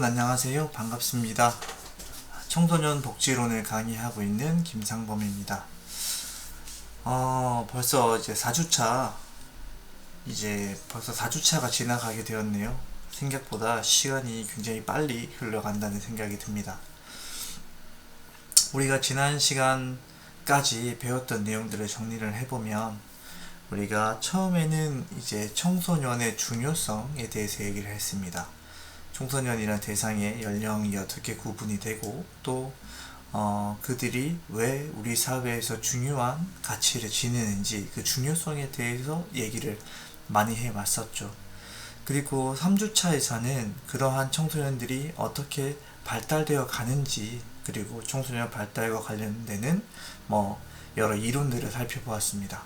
안녕하세요. 반갑습니다. 청소년 복지론을 강의하고 있는 김상범입니다. 벌써 이제 4주차, 벌써 4주차가 지나가게 되었네요. 생각보다 시간이 굉장히 빨리 흘러간다는 생각이 듭니다. 우리가 지난 시간까지 배웠던 내용들을 정리를 해보면, 우리가 처음에는 이제 청소년의 중요성에 대해서 얘기를 했습니다. 청소년이란 대상의 연령이 어떻게 구분이 되고, 또 그들이 왜 우리 사회에서 중요한 가치를 지니는지 그 중요성에 대해서 얘기를 많이 해왔었죠. 그리고 3주차에서는 그러한 청소년들이 어떻게 발달되어 가는지, 그리고 청소년 발달과 관련되는 여러 이론들을 살펴보았습니다.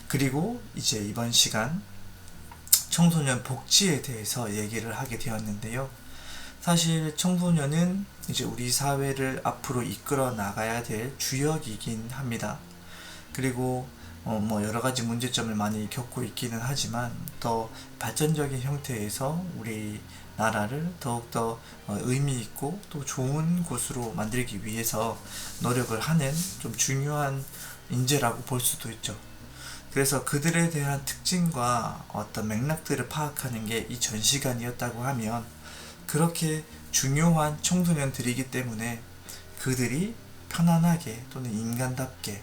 그리고 이제 이번 시간 청소년 복지에 대해서 얘기를 하게 되었는데요. 사실 청소년은 이제 우리 사회를 앞으로 이끌어 나가야 될 주역이긴 합니다. 그리고 여러 가지 문제점을 많이 겪고 있기는 하지만, 더 발전적인 형태에서 우리 나라를 더욱더 의미 있고 또 좋은 곳으로 만들기 위해서 노력을 하는 좀 중요한 인재라고 볼 수도 있죠. 그래서 그들에 대한 특징과 어떤 맥락들을 파악하는 게 이 전 시간이었다고 하면, 그렇게 중요한 청소년들이기 때문에 그들이 편안하게 또는 인간답게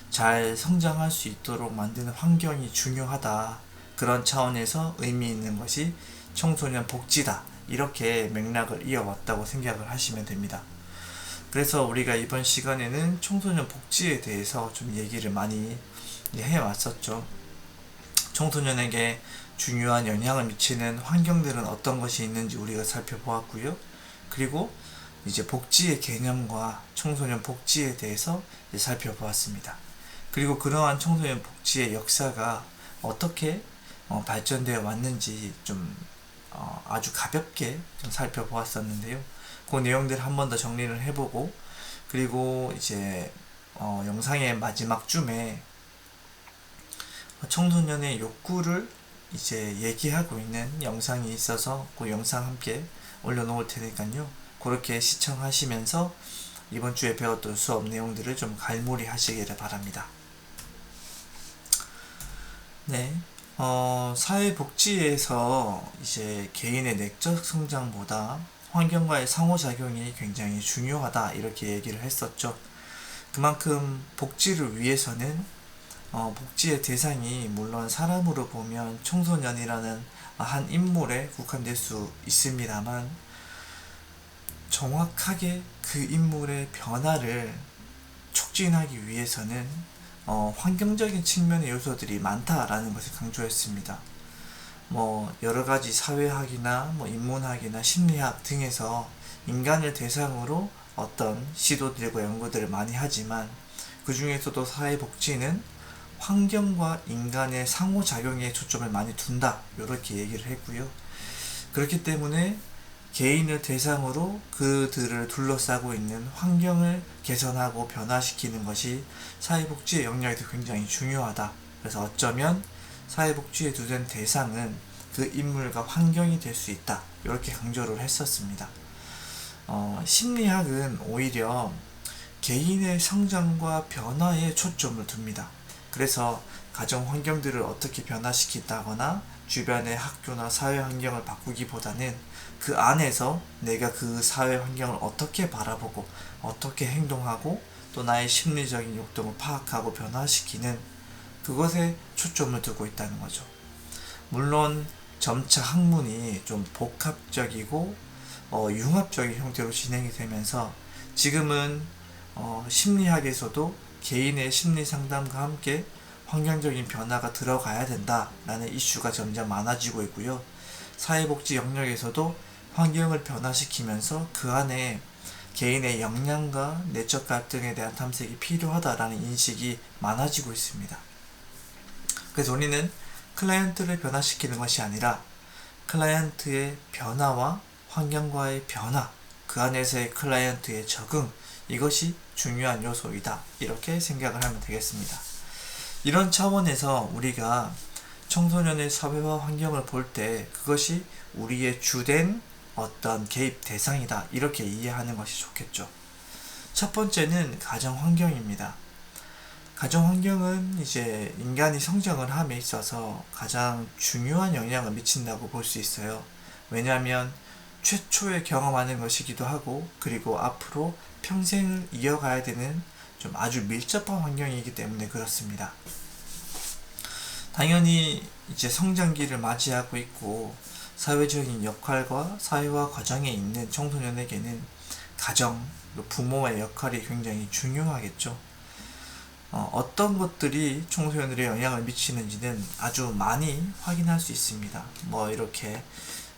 잘 성장할 수 있도록 만드는 환경이 중요하다. 그런 차원에서 의미 있는 것이 청소년 복지다. 이렇게 맥락을 이어왔다고 생각을 하시면 됩니다. 그래서 우리가 이번 시간에는 청소년 복지에 대해서 좀 얘기를 많이 해왔었죠. 청소년에게 중요한 영향을 미치는 환경들은 어떤 것이 있는지 우리가 살펴보았고요. 그리고 이제 복지의 개념과 청소년 복지에 대해서 살펴보았습니다. 그리고 그러한 청소년 복지의 역사가 어떻게 발전되어 왔는지 좀 아주 가볍게 좀 살펴보았었는데요. 그 내용들 한 번 더 정리를 해보고, 그리고 이제 영상의 마지막 쯤에 청소년의 욕구를 이제 얘기하고 있는 영상이 있어서 그 영상 함께 올려놓을 테니까요. 그렇게 시청하시면서 이번 주에 배웠던 수업 내용들을 좀 갈무리 하시기를 바랍니다. 네. 사회복지에서 이제 개인의 내적 성장보다 환경과의 상호작용이 굉장히 중요하다, 이렇게 얘기를 했었죠. 그만큼 복지를 위해서는 복지의 대상이 물론 사람으로 보면 청소년이라는 한 인물에 국한될 수 있습니다만, 정확하게 그 인물의 변화를 촉진하기 위해서는 환경적인 측면의 요소들이 많다라는 것을 강조했습니다. 여러 가지 사회학이나 인문학이나 심리학 등에서 인간을 대상으로 어떤 시도들과 연구들을 많이 하지만, 그 중에서도 사회복지는 환경과 인간의 상호작용에 초점을 많이 둔다, 이렇게 얘기를 했고요. 그렇기 때문에 개인을 대상으로 그들을 둘러싸고 있는 환경을 개선하고 변화시키는 것이 사회복지의 영역에서 굉장히 중요하다. 그래서 어쩌면 사회복지에 두는 대상은 그 인물과 환경이 될 수 있다, 이렇게 강조를 했었습니다. 심리학은 오히려 개인의 성장과 변화에 초점을 둡니다. 그래서 가정 환경들을 어떻게 변화시킨다거나 주변의 학교나 사회 환경을 바꾸기보다는 그 안에서 내가 그 사회 환경을 어떻게 바라보고 어떻게 행동하고 또 나의 심리적인 욕동을 파악하고 변화시키는 그것에 초점을 두고 있다는 거죠. 물론 점차 학문이 좀 복합적이고 융합적인 형태로 진행이 되면서, 지금은 심리학에서도 개인의 심리 상담과 함께 환경적인 변화가 들어가야 된다라는 이슈가 점점 많아지고 있고요. 사회복지 영역에서도 환경을 변화시키면서 그 안에 개인의 역량과 내적 갈등에 대한 탐색이 필요하다라는 인식이 많아지고 있습니다. 그래서 우리는 클라이언트를 변화시키는 것이 아니라 클라이언트의 변화와 환경과의 변화, 그 안에서의 클라이언트의 적응, 이것이 중요한 요소이다, 이렇게 생각을 하면 되겠습니다. 이런 차원에서 우리가 청소년의 사회와 환경을 볼 때 그것이 우리의 주된 어떤 개입 대상이다, 이렇게 이해하는 것이 좋겠죠. 첫 번째는 가정 환경입니다. 가정 환경은 이제 인간이 성장을 함에 있어서 가장 중요한 영향을 미친다고 볼 수 있어요. 왜냐하면 최초에 경험하는 것이기도 하고, 그리고 앞으로 평생을 이어가야 되는 좀 아주 밀접한 환경이기 때문에 그렇습니다. 당연히 이제 성장기를 맞이하고 있고 사회적인 역할과 사회화 과정에 있는 청소년에게는 가정, 부모의 역할이 굉장히 중요하겠죠. 어떤 것들이 청소년들의 영향을 미치는지는 아주 많이 확인할 수 있습니다. 이렇게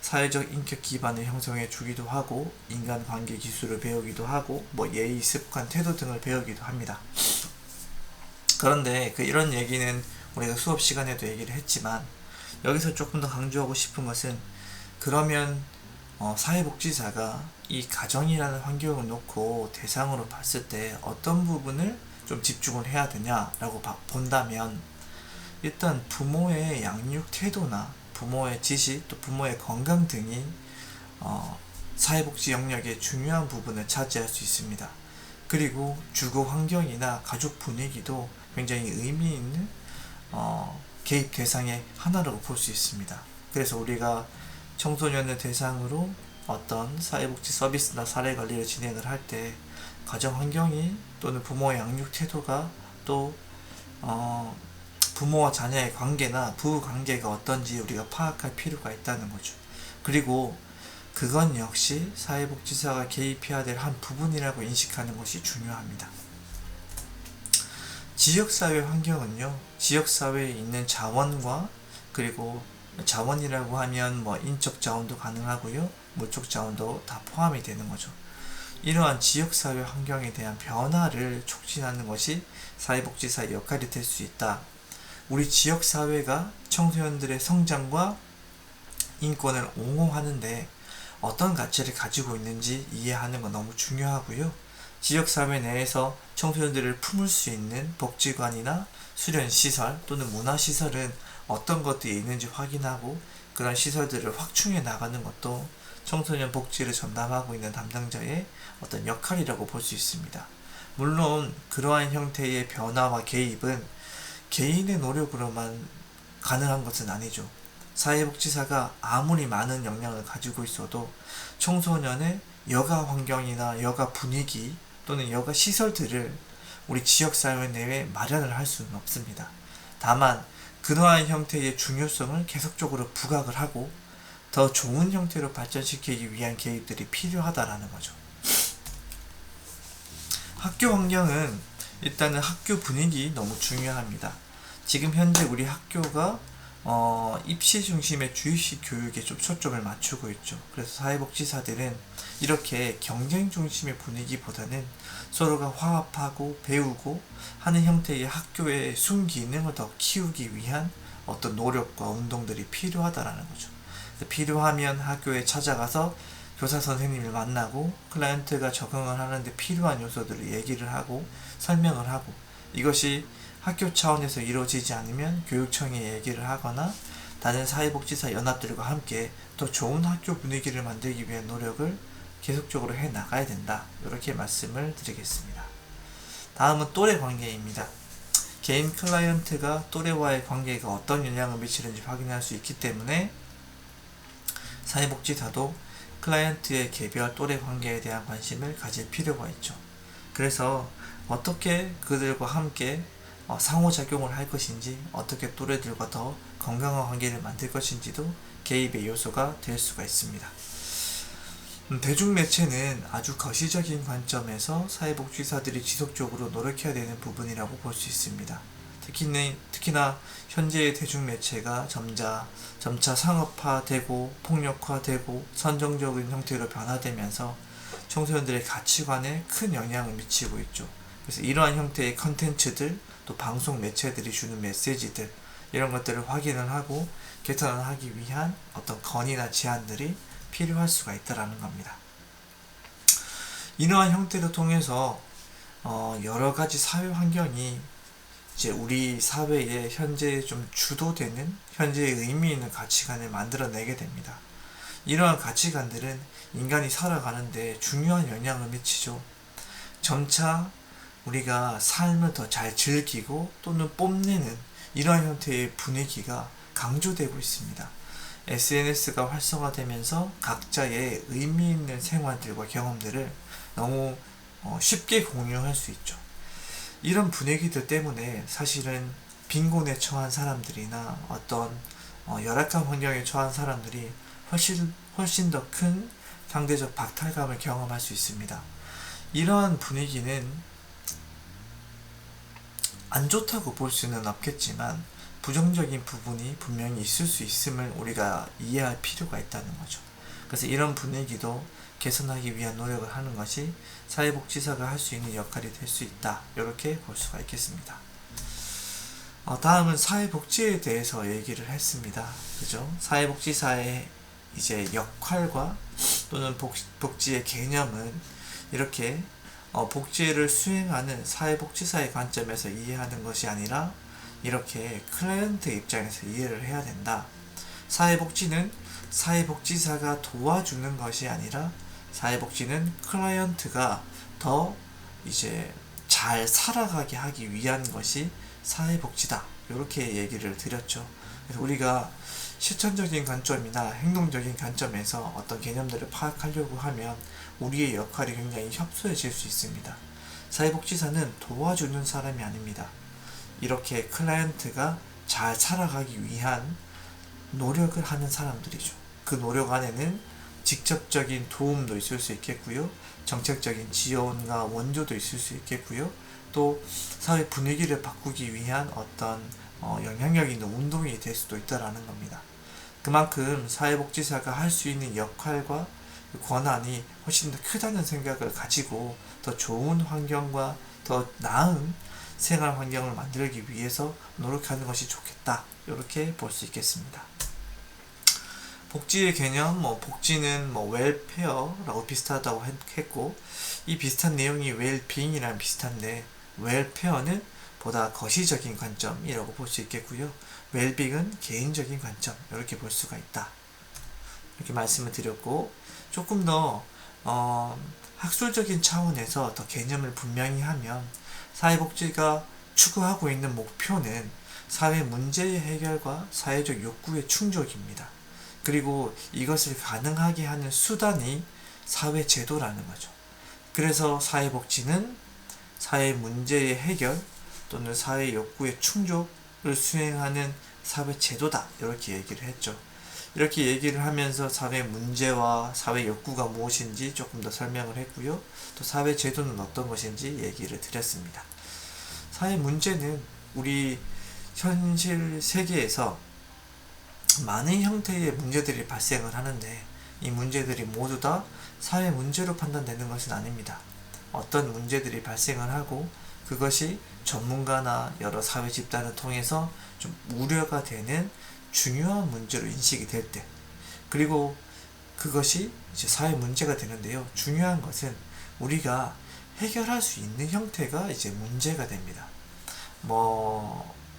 사회적 인격 기반을 형성해 주기도 하고, 인간관계 기술을 배우기도 하고, 예의, 습관, 태도 등을 배우기도 합니다. 그런데 이런 얘기는 우리가 수업 시간에도 얘기를 했지만, 여기서 조금 더 강조하고 싶은 것은, 그러면 사회복지사가 이 가정이라는 환경을 놓고 대상으로 봤을 때 어떤 부분을 좀 집중을 해야 되냐라고 본다면, 일단 부모의 양육 태도나 부모의 지식, 또 부모의 건강 등이 사회복지 영역의 중요한 부분을 차지할 수 있습니다. 그리고 주거 환경이나 가족 분위기도 굉장히 의미 있는 개입 대상의 하나라고 볼 수 있습니다. 그래서 우리가 청소년을 대상으로 어떤 사회복지 서비스나 사례관리를 진행을 할 때 가정 환경이 또는 부모의 양육 태도가 또 부모와 자녀의 관계나 부부 관계가 어떤지 우리가 파악할 필요가 있다는 거죠. 그리고 그건 역시 사회복지사가 개입해야 될 한 부분이라고 인식하는 것이 중요합니다. 지역사회 환경은요, 지역사회에 있는 자원과, 그리고 자원이라고 하면 인적 자원도 가능하고요, 물적 자원도 다 포함이 되는 거죠. 이러한 지역사회 환경에 대한 변화를 촉진하는 것이 사회복지사의 역할이 될 수 있다. 우리 지역사회가 청소년들의 성장과 인권을 옹호하는데 어떤 가치를 가지고 있는지 이해하는 건 너무 중요하고요. 지역사회 내에서 청소년들을 품을 수 있는 복지관이나 수련시설 또는 문화시설은 어떤 것들이 있는지 확인하고, 그런 시설들을 확충해 나가는 것도 청소년 복지를 전담하고 있는 담당자의 어떤 역할이라고 볼 수 있습니다. 물론 그러한 형태의 변화와 개입은 개인의 노력으로만 가능한 것은 아니죠. 사회복지사가 아무리 많은 역량을 가지고 있어도 청소년의 여가 환경이나 여가 분위기 또는 여가 시설들을 우리 지역사회 내에 마련을 할 수는 없습니다. 다만 그러한 형태의 중요성을 계속적으로 부각을 하고 더 좋은 형태로 발전시키기 위한 개입들이 필요하다라는 거죠. 학교 환경은 일단은 학교 분위기 너무 중요합니다. 지금 현재 우리 학교가 입시 중심의 주입식 교육에 좀 초점을 맞추고 있죠. 그래서 사회복지사들은 이렇게 경쟁 중심의 분위기보다는 서로가 화합하고 배우고 하는 형태의 학교의 순기능을 더 키우기 위한 어떤 노력과 운동들이 필요하다라는 거죠. 필요하면 학교에 찾아가서 교사 선생님을 만나고 클라이언트가 적응을 하는데 필요한 요소들을 얘기를 하고 설명을 하고, 이것이 학교 차원에서 이루어지지 않으면 교육청에 얘기를 하거나 다른 사회복지사 연합들과 함께 더 좋은 학교 분위기를 만들기 위한 노력을 계속적으로 해 나가야 된다, 이렇게 말씀을 드리겠습니다. 다음은 또래 관계입니다. 개인 클라이언트가 또래와의 관계가 어떤 영향을 미치는지 확인할 수 있기 때문에 사회복지사도 클라이언트의 개별 또래 관계에 대한 관심을 가질 필요가 있죠. 그래서 어떻게 그들과 함께 상호작용을 할 것인지, 어떻게 또래들과 더 건강한 관계를 만들 것인지도 개입의 요소가 될 수가 있습니다. 대중매체는 아주 거시적인 관점에서 사회복지사들이 지속적으로 노력해야 되는 부분이라고 볼 수 있습니다. 특히나 현재의 대중매체가 점차 상업화되고 폭력화되고 선정적인 형태로 변화되면서 청소년들의 가치관에 큰 영향을 미치고 있죠. 그래서 이러한 형태의 컨텐츠들, 또 방송 매체들이 주는 메시지들, 이런 것들을 확인을 하고 개선을 하기 위한 어떤 건의나 제안들이 필요할 수가 있다라는 겁니다. 이러한 형태를 통해서 여러 가지 사회 환경이 이제 우리 사회에 현재 좀 주도되는, 현재의 의미 있는 가치관을 만들어내게 됩니다. 이러한 가치관들은 인간이 살아가는데 중요한 영향을 미치죠. 점차 우리가 삶을 더 잘 즐기고 또는 뽐내는 이러한 형태의 분위기가 강조되고 있습니다. SNS가 활성화되면서 각자의 의미 있는 생활들과 경험들을 너무 쉽게 공유할 수 있죠. 이런 분위기들 때문에 사실은 빈곤에 처한 사람들이나 어떤 열악한 환경에 처한 사람들이 훨씬 더 큰 상대적 박탈감을 경험할 수 있습니다. 이러한 분위기는 안 좋다고 볼 수는 없겠지만 부정적인 부분이 분명히 있을 수 있음을 우리가 이해할 필요가 있다는 거죠. 그래서 이런 분위기도 개선하기 위한 노력을 하는 것이 사회복지사가 할 수 있는 역할이 될 수 있다. 이렇게 볼 수가 있겠습니다. 다음은 사회복지에 대해서 얘기를 했습니다. 그죠? 사회복지사의 이제 역할과 또는 복지의 개념은 이렇게 복지를 수행하는 사회복지사의 관점에서 이해하는 것이 아니라 이렇게 클라이언트 입장에서 이해를 해야 된다. 사회복지는 사회복지사가 도와주는 것이 아니라 사회복지는 클라이언트가 더 이제 잘 살아가게 하기 위한 것이 사회복지다. 이렇게 얘기를 드렸죠. 그래서 우리가 실천적인 관점이나 행동적인 관점에서 어떤 개념들을 파악하려고 하면 우리의 역할이 굉장히 협소해질 수 있습니다. 사회복지사는 도와주는 사람이 아닙니다. 이렇게 클라이언트가 잘 살아가기 위한 노력을 하는 사람들이죠. 그 노력 안에는 직접적인 도움도 있을 수 있겠고요. 정책적인 지원과 원조도 있을 수 있겠고요. 또 사회 분위기를 바꾸기 위한 어떤 영향력 있는 운동이 될 수도 있다라는 겁니다. 그만큼 사회복지사가 할 수 있는 역할과 권한이 훨씬 더 크다는 생각을 가지고 더 좋은 환경과 더 나은 생활 환경을 만들기 위해서 노력하는 것이 좋겠다. 이렇게 볼 수 있겠습니다. 복지의 개념, 복지는 웰페어라고 비슷하다고 했고, 이 비슷한 내용이 웰빙이랑 비슷한데, 웰페어는 보다 거시적인 관점이라고 볼 수 있겠고요. 웰빙은 개인적인 관점, 이렇게 볼 수가 있다. 이렇게 말씀을 드렸고, 조금 더 학술적인 차원에서 더 개념을 분명히 하면 사회복지가 추구하고 있는 목표는 사회 문제의 해결과 사회적 욕구의 충족입니다. 그리고 이것을 가능하게 하는 수단이 사회제도라는 거죠. 그래서 사회복지는 사회 문제의 해결 또는 사회 욕구의 충족을 수행하는 사회제도다. 이렇게 얘기를 했죠. 이렇게 얘기를 하면서 사회 문제와 사회 욕구가 무엇인지 조금 더 설명을 했고요. 또 사회제도는 어떤 것인지 얘기를 드렸습니다. 사회 문제는 우리 현실 세계에서 많은 형태의 문제들이 발생을 하는데 이 문제들이 모두 다 사회 문제로 판단되는 것은 아닙니다. 어떤 문제들이 발생을 하고 그것이 전문가나 여러 사회 집단을 통해서 좀 우려가 되는 중요한 문제로 인식이 될 때, 그리고 그것이 이제 사회 문제가 되는데요. 중요한 것은 우리가 해결할 수 있는 형태가 이제 문제가 됩니다.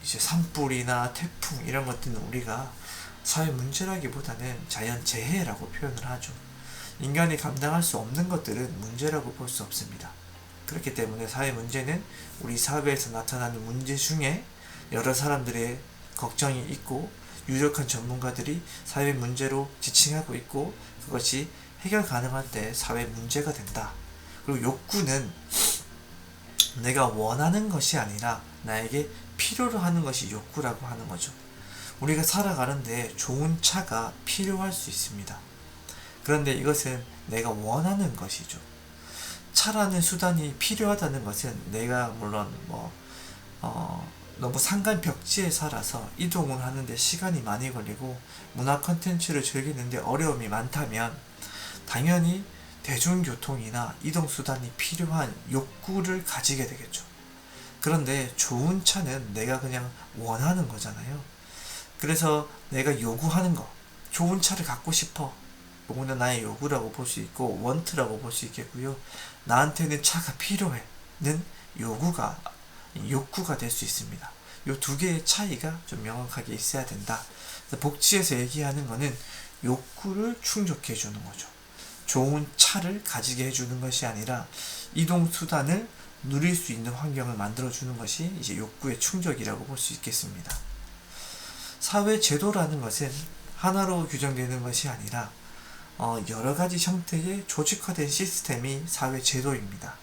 이제 산불이나 태풍 이런 것들은 우리가 사회 문제라기보다는 자연 재해라고 표현을 하죠. 인간이 감당할 수 없는 것들은 문제라고 볼 수 없습니다. 그렇기 때문에 사회 문제는 우리 사회에서 나타나는 문제 중에 여러 사람들의 걱정이 있고 유력한 전문가들이 사회 문제로 지칭하고 있고 그것이 해결 가능할 때 사회 문제가 된다. 그리고 욕구는 내가 원하는 것이 아니라 나에게 필요로 하는 것이 욕구라고 하는 거죠. 우리가 살아가는데 좋은 차가 필요할 수 있습니다. 그런데 이것은 내가 원하는 것이죠. 차라는 수단이 필요하다는 것은 내가 물론 너무 산간벽지에 살아서 이동을 하는데 시간이 많이 걸리고 문화 콘텐츠를 즐기는데 어려움이 많다면 당연히 대중교통이나 이동수단이 필요한 욕구를 가지게 되겠죠. 그런데 좋은 차는 내가 그냥 원하는 거잖아요. 그래서 내가 요구하는 거, 좋은 차를 갖고 싶어. 이거는 나의 요구라고 볼 수 있고 원트라고 볼 수 있겠고요. 나한테는 차가 필요해는 욕구가 될 수 있습니다. 이 두 개의 차이가 좀 명확하게 있어야 된다. 복지에서 얘기하는 거는 욕구를 충족해 주는 거죠. 좋은 차를 가지게 해주는 것이 아니라 이동수단을 누릴 수 있는 환경을 만들어주는 것이 이제 욕구의 충족이라고 볼 수 있겠습니다. 사회제도라는 것은 하나로 규정되는 것이 아니라 여러 가지 형태의 조직화된 시스템이 사회제도입니다.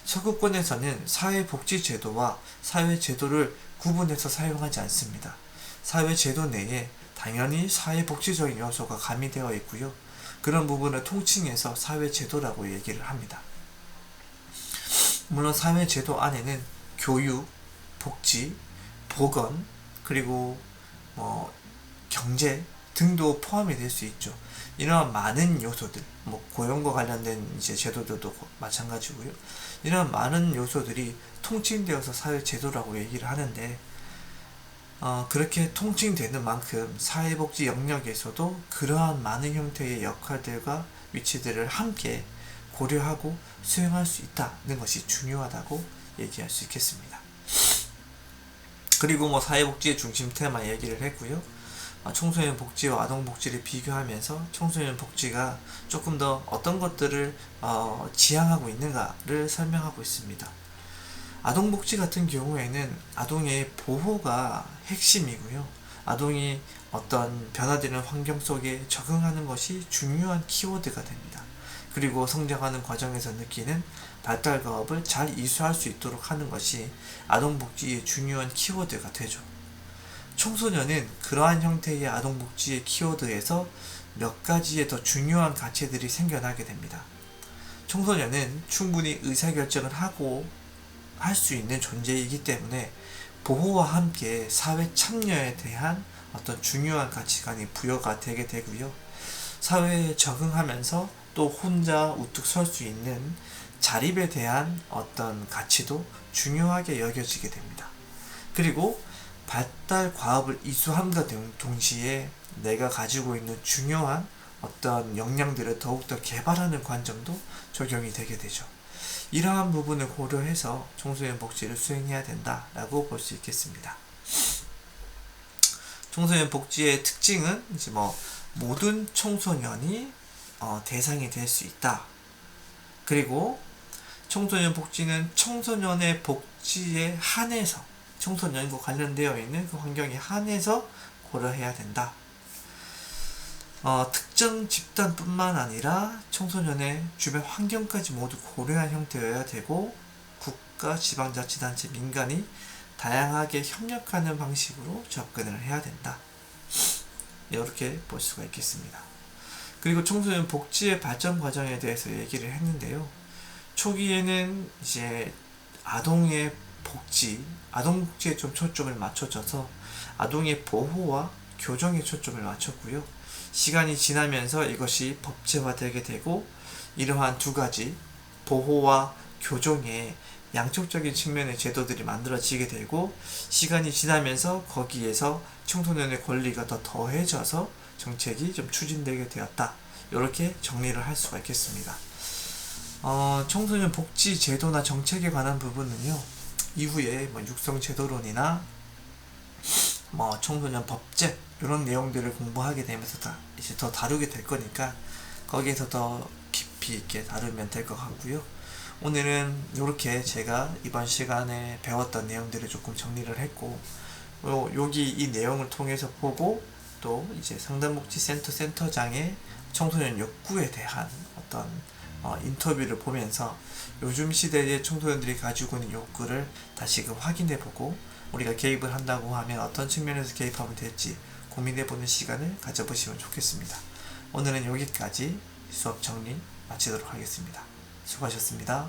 서구권에서는 사회복지제도와 사회제도를 구분해서 사용하지 않습니다. 사회제도 내에 당연히 사회복지적인 요소가 가미되어 있고요. 그런 부분을 통칭해서 사회제도라고 얘기를 합니다. 물론 사회제도 안에는 교육, 복지, 보건, 그리고 경제 등도 포함이 될 수 있죠. 이러한 많은 요소들, 고용과 관련된 이제 제도들도 마찬가지고요. 이러한 많은 요소들이 통칭되어서 사회제도라고 얘기를 하는데, 그렇게 통칭되는 만큼 사회복지 영역에서도 그러한 많은 형태의 역할들과 위치들을 함께 고려하고 수행할 수 있다는 것이 중요하다고 얘기할 수 있겠습니다. 그리고 사회복지의 중심 테마 얘기를 했고요. 청소년 복지와 아동 복지를 비교하면서 청소년 복지가 조금 더 어떤 것들을 지향하고 있는가를 설명하고 있습니다. 아동 복지 같은 경우에는 아동의 보호가 핵심이고요. 아동이 어떤 변화되는 환경 속에 적응하는 것이 중요한 키워드가 됩니다. 그리고 성장하는 과정에서 느끼는 발달 과업을 잘 이수할 수 있도록 하는 것이 아동복지의 중요한 키워드가 되죠. 청소년은 그러한 형태의 아동복지의 키워드에서 몇 가지의 더 중요한 가치들이 생겨나게 됩니다. 청소년은 충분히 의사결정을 하고 할 수 있는 존재이기 때문에 보호와 함께 사회 참여에 대한 어떤 중요한 가치관이 부여가 되게 되고요. 사회에 적응하면서 또 혼자 우뚝 설 수 있는 자립에 대한 어떤 가치도 중요하게 여겨지게 됩니다. 그리고 발달 과업을 이수함과 동시에 내가 가지고 있는 중요한 어떤 역량들을 더욱더 개발하는 관점도 적용이 되게 되죠. 이러한 부분을 고려해서 청소년 복지를 수행해야 된다라고 볼 수 있겠습니다. 청소년 복지의 특징은 이제 모든 청소년이 대상이 될 수 있다. 그리고 청소년 복지는 청소년의 복지에 한해서 청소년과 관련되어 있는 그 환경에 한해서 고려해야 된다. 특정 집단뿐만 아니라 청소년의 주변 환경까지 모두 고려한 형태여야 되고 국가, 지방자치단체, 민간이 다양하게 협력하는 방식으로 접근을 해야 된다. 이렇게 볼 수가 있겠습니다. 그리고 청소년 복지의 발전 과정에 대해서 얘기를 했는데요. 초기에는 이제 아동의 복지, 아동 복지에 좀 초점을 맞춰져서 아동의 보호와 교정에 초점을 맞췄고요. 시간이 지나면서 이것이 법제화되게 되고 이러한 두 가지 보호와 교정의 양쪽적인 측면의 제도들이 만들어지게 되고 시간이 지나면서 거기에서 청소년의 권리가 더 더해져서 정책이 좀 추진되게 되었다. 이렇게 정리를 할 수가 있겠습니다. 청소년 복지 제도나 정책에 관한 부분은요. 이후에 육성제도론이나 청소년 법제 이런 내용들을 공부하게 되면서 이제 더 다루게 될 거니까 거기에서 더 깊이 있게 다루면 될 것 같고요. 오늘은 이렇게 제가 이번 시간에 배웠던 내용들을 조금 정리를 했고 여기 이 내용을 통해서 보고 또 이제 상담복지센터 센터장의 청소년 욕구에 대한 어떤 인터뷰를 보면서 요즘 시대의 청소년들이 가지고 있는 욕구를 다시금 확인해보고 우리가 개입을 한다고 하면 어떤 측면에서 개입하면 될지 고민해보는 시간을 가져보시면 좋겠습니다. 오늘은 여기까지 수업 정리 마치도록 하겠습니다. 수고하셨습니다.